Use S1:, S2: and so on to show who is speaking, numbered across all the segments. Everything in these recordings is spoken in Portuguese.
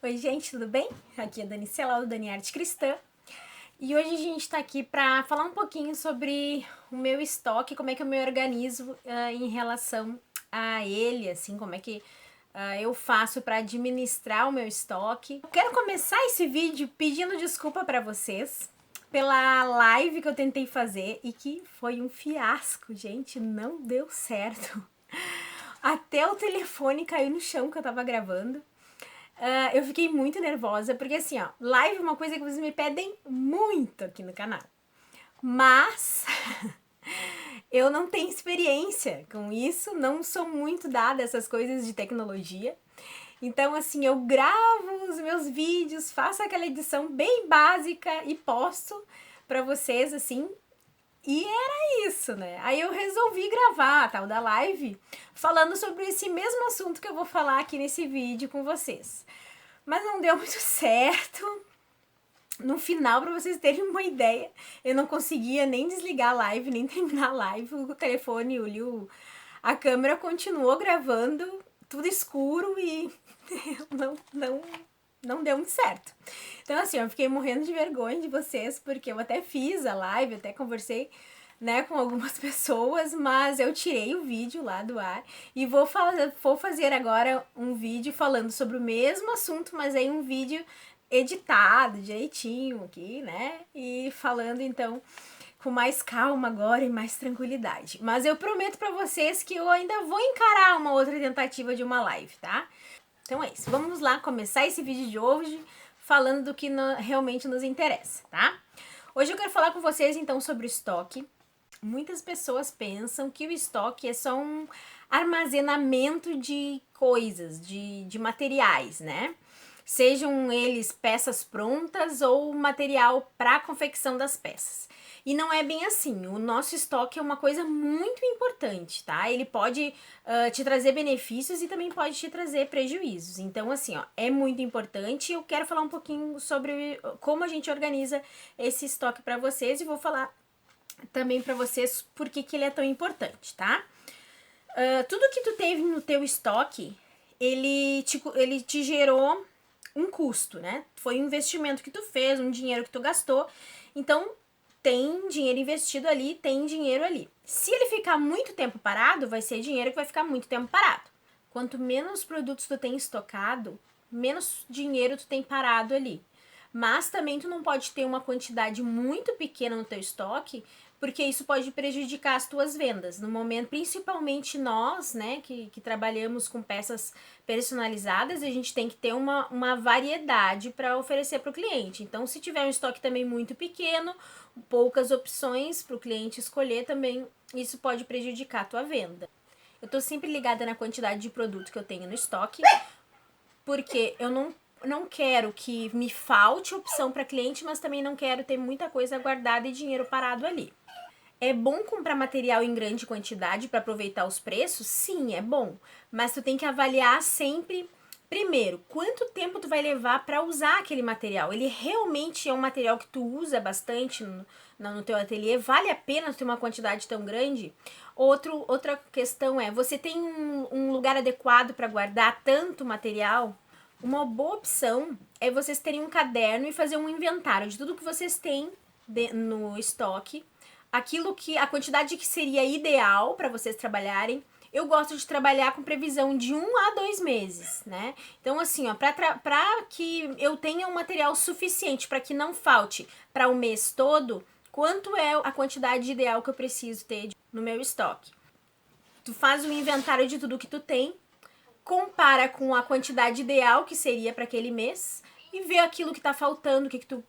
S1: Oi gente, tudo bem? Aqui é a Dani Celal, do Dani Arte Cristã. E hoje a gente tá aqui pra falar um pouquinho sobre o meu estoque, como é que eu me organizo em relação a ele, assim, como é que eu faço pra administrar o meu estoque. Eu quero começar esse vídeo pedindo desculpa pra vocês pela live que eu tentei fazer e que foi um fiasco, gente, não deu certo. Até o telefone caiu no chão que eu tava gravando. Eu fiquei muito nervosa, porque assim, ó, live é uma coisa que vocês me pedem muito aqui no canal. Mas eu não tenho experiência com isso, não sou muito dada a essas coisas de tecnologia. Então, assim, eu gravo os meus vídeos, faço aquela edição bem básica e posto pra vocês, assim. E era isso, né? Aí eu resolvi gravar a tal da live falando sobre esse mesmo assunto que eu vou falar aqui nesse vídeo com vocês. Mas não deu muito certo. No final, pra vocês terem uma ideia, eu não conseguia nem desligar a live, nem terminar a live. O telefone, a câmera continuou gravando, tudo escuro e não deu muito certo. Então, assim, eu fiquei morrendo de vergonha de vocês, porque eu até fiz a live, até conversei, né, com algumas pessoas, mas eu tirei o vídeo lá do ar e vou fazer agora um vídeo falando sobre o mesmo assunto, mas aí um vídeo editado direitinho aqui, né, e falando então com mais calma agora e mais tranquilidade. Mas eu prometo pra vocês que eu ainda vou encarar uma outra tentativa de uma live, tá? Então é isso, vamos lá começar esse vídeo de hoje falando do que realmente nos interessa, tá? Hoje eu quero falar com vocês então sobre o estoque. Muitas pessoas pensam que o estoque é só um armazenamento de coisas, de materiais, né? Sejam eles peças prontas ou material para a confecção das peças. E não é bem assim, o nosso estoque é uma coisa muito importante, tá? Ele pode te trazer benefícios e também pode te trazer prejuízos. Então, assim, ó, é muito importante. Eu quero falar um pouquinho sobre como a gente organiza esse estoque para vocês e vou falar também para vocês por que ele é tão importante, tá? Tudo que tu teve no teu estoque, ele te gerou um custo, né? Foi um investimento que tu fez, um dinheiro que tu gastou. Então, tem dinheiro investido ali, tem dinheiro ali. Se ele ficar muito tempo parado, vai ser dinheiro que vai ficar muito tempo parado. Quanto menos produtos tu tem estocado, menos dinheiro tu tem parado ali. Mas também tu não pode ter uma quantidade muito pequena no teu estoque, porque isso pode prejudicar as tuas vendas. No momento, principalmente nós, né, que trabalhamos com peças personalizadas, a gente tem que ter uma variedade para oferecer para o cliente. Então, se tiver um estoque também muito pequeno, poucas opções para o cliente escolher também, isso pode prejudicar a tua venda. Eu tô sempre ligada na quantidade de produto que eu tenho no estoque, porque eu não quero que me falte opção para cliente, mas também não quero ter muita coisa guardada e dinheiro parado ali. É bom comprar material em grande quantidade para aproveitar os preços? Sim, é bom. Mas tu tem que avaliar sempre, primeiro, quanto tempo tu vai levar para usar aquele material. Ele realmente é um material que tu usa bastante no teu ateliê? Vale a pena ter uma quantidade tão grande? Outra questão é, você tem um lugar adequado para guardar tanto material? Uma boa opção é vocês terem um caderno e fazer um inventário de tudo que vocês têm no estoque, aquilo que a quantidade que seria ideal para vocês trabalharem. Eu gosto de trabalhar com previsão de 1 a 2 meses, né? Então, assim, ó, para que eu tenha um material suficiente para que não falte para o mês todo, quanto é a quantidade ideal que eu preciso ter no meu estoque? Tu faz um inventário de tudo que tu tem, compara com a quantidade ideal que seria para aquele mês e vê aquilo que está faltando, o que tu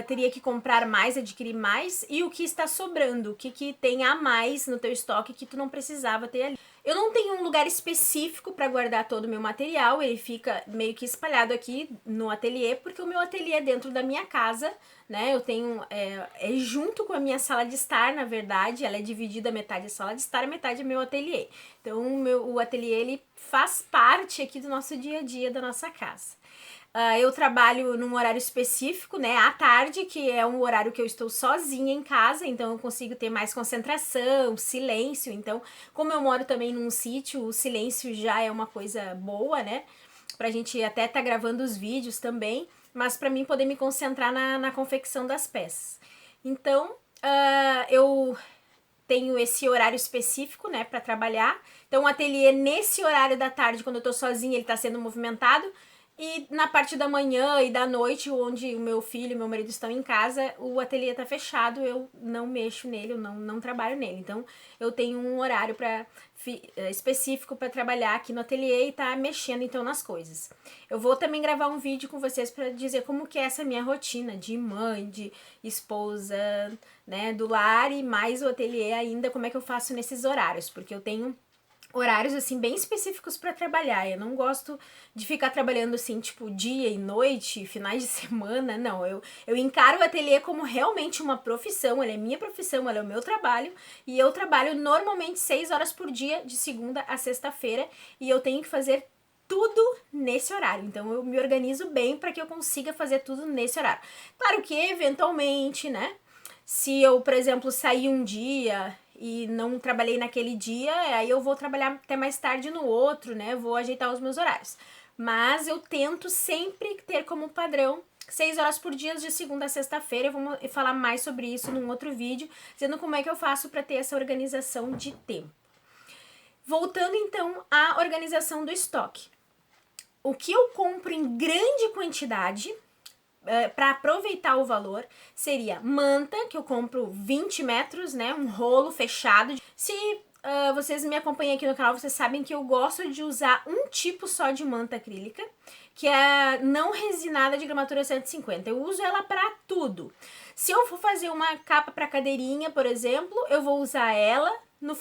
S1: teria que comprar mais, adquirir mais, e o que está sobrando, o que tem a mais no teu estoque que tu não precisava ter ali. Eu não tenho um lugar específico para guardar todo o meu material, ele fica meio que espalhado aqui no ateliê, porque o meu ateliê é dentro da minha casa, né? Eu tenho, junto com a minha sala de estar, na verdade, ela é dividida, metade é sala de estar, metade é meu ateliê. Então, o ateliê, ele faz parte aqui do nosso dia a dia, da nossa casa. Eu trabalho num horário específico, né, à tarde, que é um horário que eu estou sozinha em casa, então eu consigo ter mais concentração, silêncio. Então, como eu moro também num sítio, o silêncio já é uma coisa boa, né, pra gente até tá gravando os vídeos também, mas pra mim poder me concentrar na confecção das peças. Então, eu tenho esse horário específico, né, pra trabalhar. Então, o ateliê, nesse horário da tarde, quando eu tô sozinha, ele tá sendo movimentado. E na parte da manhã e da noite, onde o meu filho e meu marido estão em casa, o ateliê tá fechado, eu não mexo nele, eu não trabalho nele. Então, eu tenho um horário específico para trabalhar aqui no ateliê e tá mexendo, então, nas coisas. Eu vou também gravar um vídeo com vocês para dizer como que é essa minha rotina de mãe, de esposa, né, do lar e mais o ateliê ainda, como é que eu faço nesses horários, porque eu tenho horários, assim, bem específicos para trabalhar. Eu não gosto de ficar trabalhando, assim, tipo, dia e noite, finais de semana, não. Eu encaro o ateliê como realmente uma profissão, ele é minha profissão, ele é o meu trabalho, e eu trabalho normalmente 6 horas por dia, de segunda a sexta-feira, e eu tenho que fazer tudo nesse horário. Então, eu me organizo bem para que eu consiga fazer tudo nesse horário. Claro que, eventualmente, né, se eu, por exemplo, sair um dia e não trabalhei naquele dia, aí eu vou trabalhar até mais tarde no outro, né? Vou ajeitar os meus horários. Mas eu tento sempre ter como padrão 6 horas por dia, de segunda a sexta-feira. Eu vou falar mais sobre isso num outro vídeo, dizendo como é que eu faço para ter essa organização de tempo. Voltando então à organização do estoque. O que eu compro em grande quantidade para aproveitar o valor, seria manta, que eu compro 20 metros, né, um rolo fechado. Se vocês me acompanham aqui no canal, vocês sabem que eu gosto de usar um tipo só de manta acrílica, que é não resinada de gramatura 150. Eu uso ela para tudo. Se eu for fazer uma capa para cadeirinha, por exemplo, eu vou usar ela no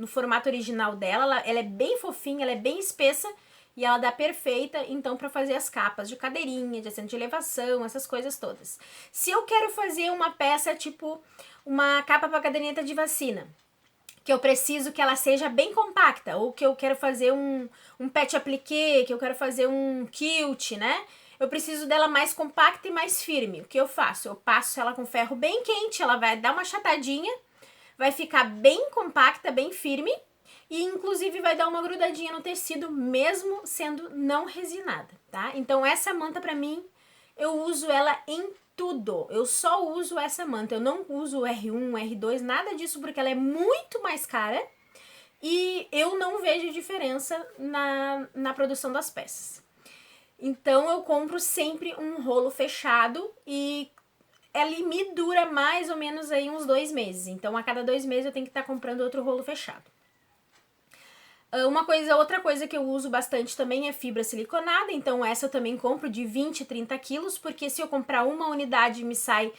S1: formato original dela. Ela é bem fofinha, ela é bem espessa, e ela dá perfeita, então, para fazer as capas de cadeirinha, de assento de elevação, essas coisas todas. Se eu quero fazer uma peça, tipo, uma capa para caderneta de vacina, que eu preciso que ela seja bem compacta, ou que eu quero fazer um pet appliqué, que eu quero fazer um quilt, né? Eu preciso dela mais compacta e mais firme. O que eu faço? Eu passo ela com ferro bem quente, ela vai dar uma achatadinha, vai ficar bem compacta, bem firme, e inclusive vai dar uma grudadinha no tecido, mesmo sendo não resinada, tá? Então essa manta pra mim, eu uso ela em tudo. Eu só uso essa manta, eu não uso R1, R2, nada disso, porque ela é muito mais cara e eu não vejo diferença na produção das peças. Então eu compro sempre um rolo fechado e ele me dura mais ou menos aí uns 2 meses. Então a cada 2 meses eu tenho que estar comprando outro rolo fechado. Outra coisa que eu uso bastante também é fibra siliconada, então essa eu também compro de 20 a 30 quilos, porque se eu comprar uma unidade me sai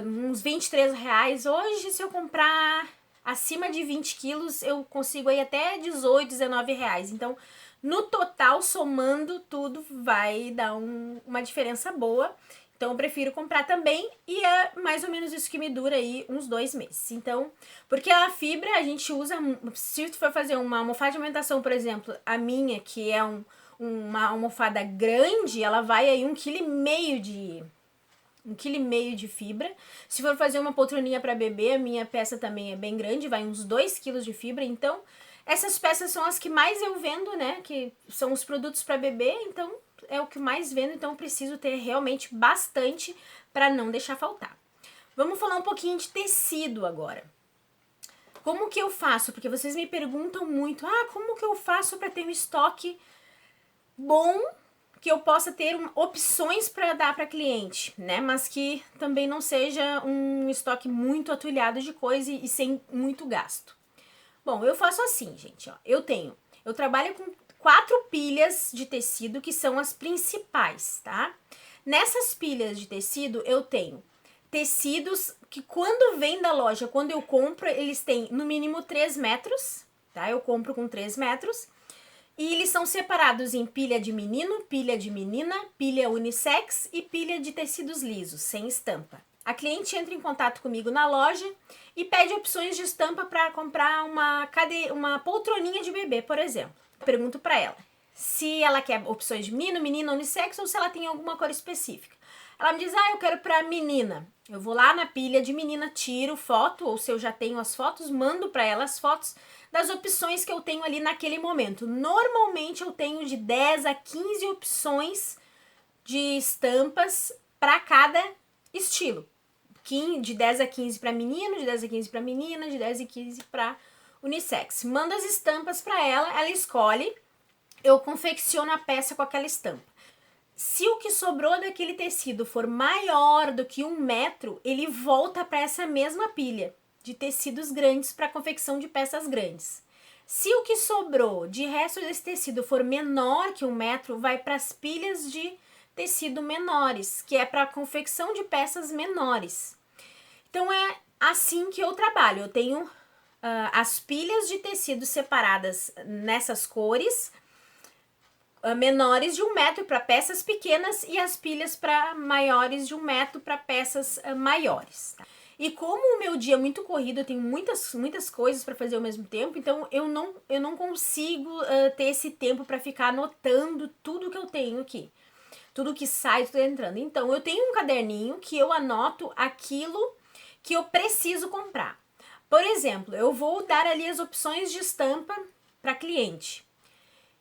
S1: uns 23 reais. Hoje, se eu comprar acima de 20 quilos, eu consigo aí até 18, 19 reais. Então, no total, somando tudo, vai dar uma diferença boa. Então, eu prefiro comprar também, e é mais ou menos isso que me dura aí uns 2 meses. Então, porque a fibra a gente usa, se tu for fazer uma almofada de alimentação, por exemplo, a minha, que é uma almofada grande, ela vai aí 1,5 kg de fibra. Se for fazer uma poltroninha para bebê, a minha peça também é bem grande, vai uns 2 kg de fibra. Então, essas peças são as que mais eu vendo, né? Que são os produtos para bebê, então é o que mais vendo, então eu preciso ter realmente bastante para não deixar faltar. Vamos falar um pouquinho de tecido agora. Como que eu faço? Porque vocês me perguntam muito, como que eu faço para ter um estoque bom, que eu possa ter opções para dar para cliente, né? Mas que também não seja um estoque muito atulhado de coisa e sem muito gasto. Bom, eu faço assim, gente, ó. Eu trabalho com 4 pilhas de tecido, que são as principais, tá? Nessas pilhas de tecido, eu tenho tecidos que quando vem da loja, quando eu compro, eles têm no mínimo 3 metros, tá? Eu compro com 3 metros. E eles são separados em pilha de menino, pilha de menina, pilha unissex e pilha de tecidos lisos, sem estampa. A cliente entra em contato comigo na loja e pede opções de estampa para comprar uma poltroninha de bebê, por exemplo. Eu pergunto para ela se ela quer opções de menino, menina, unissex, ou se ela tem alguma cor específica. Ela me diz, eu quero para menina. Eu vou lá na pilha de menina, tiro foto, ou se eu já tenho as fotos, mando para ela as fotos das opções que eu tenho ali naquele momento. Normalmente eu tenho de 10 a 15 opções de estampas para cada estilo. De 10 a 15 para menino, de 10 a 15 para menina, de 10 a 15 para unissex. Mando as estampas para ela escolhe, eu confecciono a peça com aquela estampa. Se o que sobrou daquele tecido for maior do que 1 metro, ele volta para essa mesma pilha de tecidos grandes para confecção de peças grandes. Se o que sobrou de resto desse tecido for menor que 1 metro, vai para as pilhas de tecido menores, que é para a confecção de peças menores. Então é assim que eu trabalho. Eu tenho as pilhas de tecido separadas nessas cores, menores de 1 metro para peças pequenas e as pilhas para maiores de 1 metro para peças maiores. E como o meu dia é muito corrido, eu tenho muitas coisas para fazer ao mesmo tempo, então eu não consigo ter esse tempo para ficar anotando tudo que eu tenho aqui. Tudo que sai, tudo entrando. Então, eu tenho um caderninho que eu anoto aquilo que eu preciso comprar. Por exemplo, eu vou dar ali as opções de estampa para cliente.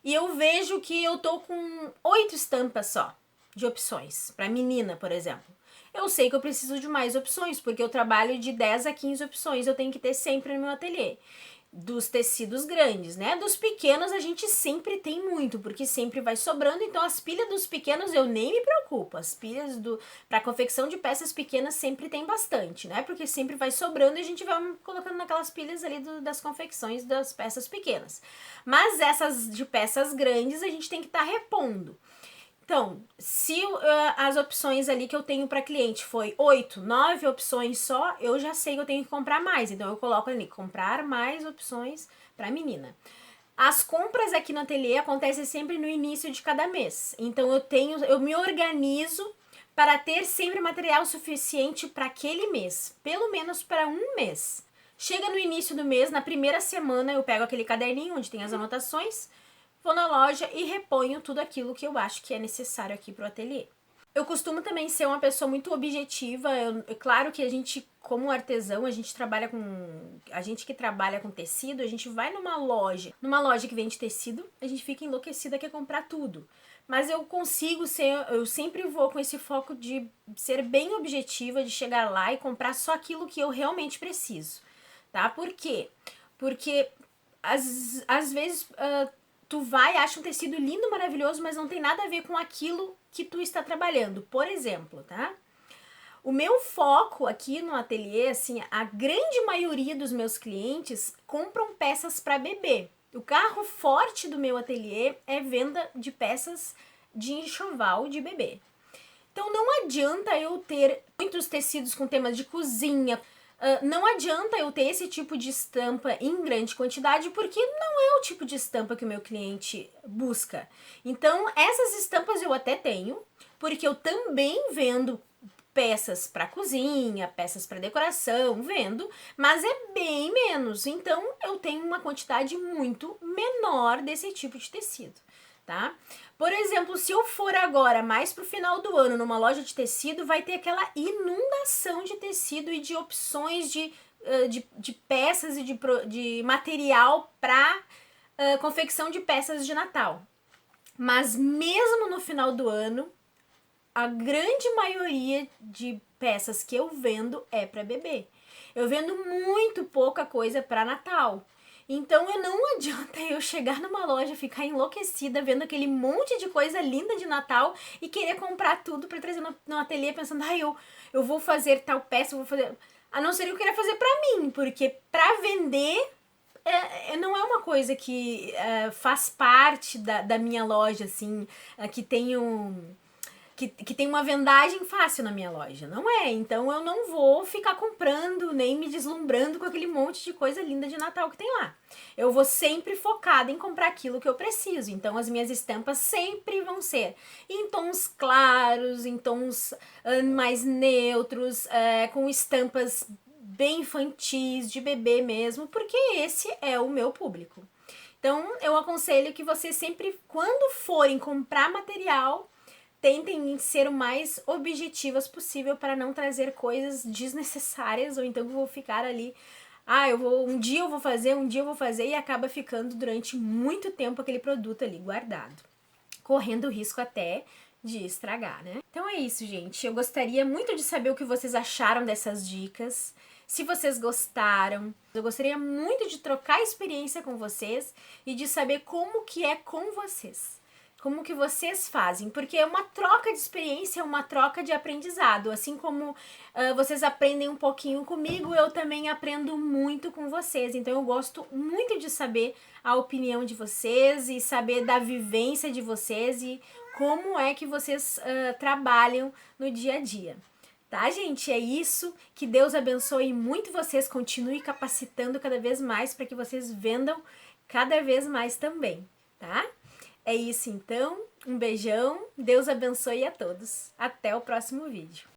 S1: E eu vejo que eu tô com 8 estampas só de opções. Para menina, por exemplo. Eu sei que eu preciso de mais opções, porque eu trabalho de 10 a 15 opções. Eu tenho que ter sempre no meu ateliê. Dos tecidos grandes, né? Dos pequenos a gente sempre tem muito, porque sempre vai sobrando, então as pilhas dos pequenos eu nem me preocupo. As pilhas para confecção de peças pequenas sempre tem bastante, né? Porque sempre vai sobrando e a gente vai colocando naquelas pilhas ali das confecções das peças pequenas. Mas essas de peças grandes a gente tem que estar repondo. Então, se as opções ali que eu tenho para cliente foi 8, 9 opções só, eu já sei que eu tenho que comprar mais. Então, eu coloco ali, comprar mais opções para menina. As compras aqui no ateliê acontecem sempre no início de cada mês. Então, eu me organizo para ter sempre material suficiente para aquele mês. Pelo menos para um mês. Chega no início do mês, na primeira semana, eu pego aquele caderninho onde tem as anotações, vou na loja e reponho tudo aquilo que eu acho que é necessário aqui pro ateliê. Eu costumo também ser uma pessoa muito objetiva. É claro que a gente, como artesão, a gente que trabalha com tecido, a gente vai numa loja que vende tecido, a gente fica enlouquecida, quer comprar tudo. Mas eu sempre vou com esse foco de ser bem objetiva, de chegar lá e comprar só aquilo que eu realmente preciso, tá? Por quê? Porque às vezes tu acha um tecido lindo, maravilhoso, mas não tem nada a ver com aquilo que tu está trabalhando. Por exemplo, tá? O meu foco aqui no ateliê, assim, a grande maioria dos meus clientes compram peças para bebê. O carro forte do meu ateliê é venda de peças de enxoval de bebê. Então não adianta eu ter muitos tecidos com temas de cozinha, não adianta eu ter esse tipo de estampa em grande quantidade, porque não é o tipo de estampa que o meu cliente busca. Então, essas estampas eu até tenho, porque eu também vendo peças para cozinha, peças para decoração, vendo, mas é bem menos. Então, eu tenho uma quantidade muito menor desse tipo de tecido, tá? Por exemplo, se eu for agora mais pro final do ano numa loja de tecido, vai ter aquela inundação de tecido e de opções de peças e de material para confecção de peças de Natal. Mas mesmo no final do ano, a grande maioria de peças que eu vendo é para bebê. Eu vendo muito pouca coisa para Natal. Então, não adianta eu chegar numa loja, ficar enlouquecida, vendo aquele monte de coisa linda de Natal e querer comprar tudo para trazer no ateliê, pensando, eu vou fazer tal peça, eu vou fazer... A não ser que eu queira fazer para mim, porque para vender não é uma coisa que faz parte da minha loja, assim, que tem que tem uma vendagem fácil na minha loja. Não é, então eu não vou ficar comprando, nem me deslumbrando com aquele monte de coisa linda de Natal que tem lá. Eu vou sempre focada em comprar aquilo que eu preciso. Então as minhas estampas sempre vão ser em tons claros, em tons mais neutros, com estampas bem infantis, de bebê mesmo, porque esse é o meu público. Então eu aconselho que vocês sempre, quando forem comprar material, tentem ser o mais objetivas possível para não trazer coisas desnecessárias, ou então que vou ficar ali um dia eu vou fazer, e acaba ficando durante muito tempo aquele produto ali guardado, correndo o risco até de estragar, né? Então é isso, gente. Eu gostaria muito de saber o que vocês acharam dessas dicas. Se vocês gostaram, eu gostaria muito de trocar experiência com vocês e de saber como que é com vocês. Como que vocês fazem, porque é uma troca de experiência, é uma troca de aprendizado. Assim como vocês aprendem um pouquinho comigo, eu também aprendo muito com vocês. Então eu gosto muito de saber a opinião de vocês e saber da vivência de vocês e como é que vocês trabalham no dia a dia. Tá, gente? É isso. Que Deus abençoe muito vocês. Continue capacitando cada vez mais para que vocês vendam cada vez mais também, tá? É isso então. Um beijão. Deus abençoe a todos. Até o próximo vídeo.